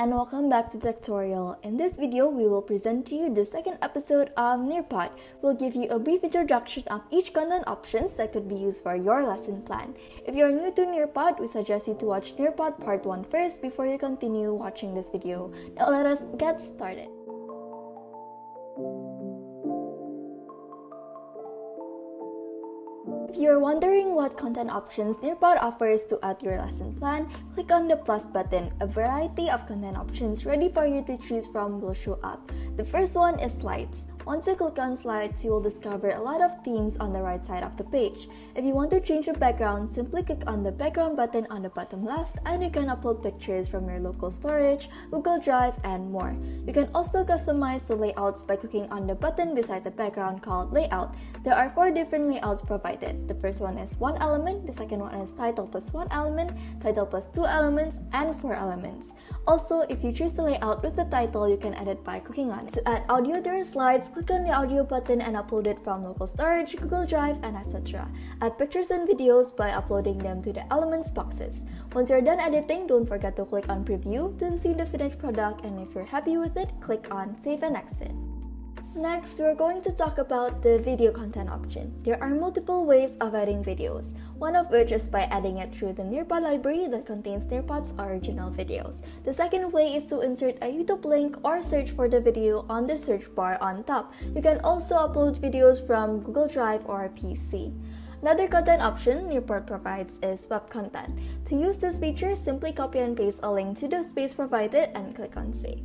and welcome back to Techtorial. In this video, we will present to you the second episode of Nearpod. We'll give you a brief introduction of each content options that could be used for your lesson plan. If you're new to Nearpod, we suggest you to watch Nearpod Part 1 first before you continue watching this video. Now let us get started. If you're wondering what content options Nearpod offers to add to your lesson plan, click on the plus button. A variety of content options ready for you to choose from will show up. The first one is slides. Once you click on slides, you will discover a lot of themes on the right side of the page. If you want to change the background, simply click on the background button on the bottom left and you can upload pictures from your local storage, Google Drive, and more. You can also customize the layouts by clicking on the button beside the background called Layout. There are 4 different layouts provided. The first one is 1 element, the second one is title plus 1 element, title plus 2 elements, and 4 elements. Also, if you choose the layout with the title, you can edit by clicking on it. To add audio to your slides, click on the audio button and upload it from local storage, Google Drive, and etc. Add pictures and videos by uploading them to the elements boxes. Once you're done editing, don't forget to click on preview to see the finished product, and if you're happy with it, click on save and exit. Next, we're going to talk about the video content option. There are multiple ways of adding videos, one of which is by adding it through the Nearpod library that contains Nearpod's original videos. The second way is to insert a YouTube link or search for the video on the search bar on top. You can also upload videos from Google Drive or PC. Another content option Nearpod provides is web content. To use this feature, simply copy and paste a link to the space provided and click on save.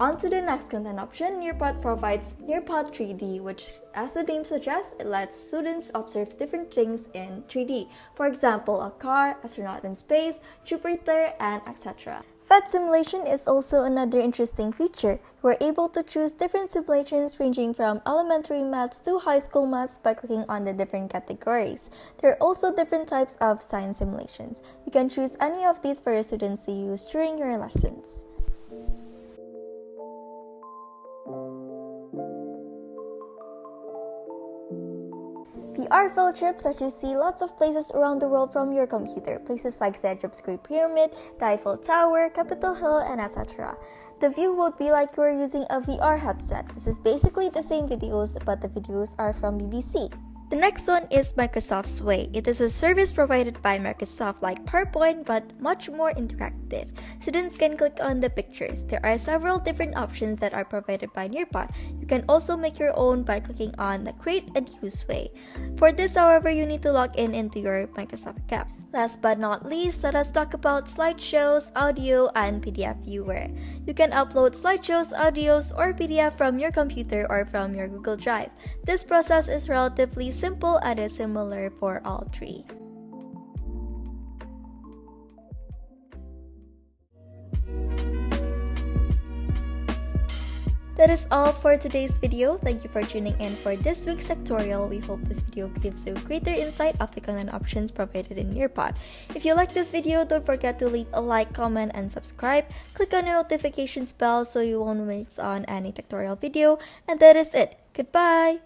On to the next content option, Nearpod provides Nearpod 3D, which, as the name suggests, it lets students observe different things in 3D. For example, a car, astronaut in space, Jupiter, and etc. Pet simulation is also another interesting feature. We're able to choose different simulations ranging from elementary maths to high school maths by clicking on the different categories. There are also different types of science simulations. You can choose any of these for your students to use during your lessons. VR field trips let you see lots of places around the world from your computer, places like the Egypt's Great Pyramid, the Eiffel Tower, Capitol Hill, and etc. The view would be like you're using a VR headset. This is basically the same videos, but the videos are from BBC. The next one is Microsoft's Way. It is a service provided by Microsoft like PowerPoint, but much more interactive. Students can click on the pictures. There are several different options that are provided by Nearpod. You can also make your own by clicking on the Create and Use Way. For this, however, you need to log in into your Microsoft account. Last but not least, let us talk about slideshows, audio, and PDF viewer. You can upload slideshows, audios, or PDF from your computer or from your Google Drive. This process is relatively simple and is similar for all 3. That is all for today's video. Thank you for tuning in for this week's Techtorial. We hope this video gives you greater insight of the content options provided in Nearpod. If you like this video, don't forget to leave a like, comment, and subscribe. Click on the notifications bell so you won't miss on any Techtorial video. And that is it. Goodbye!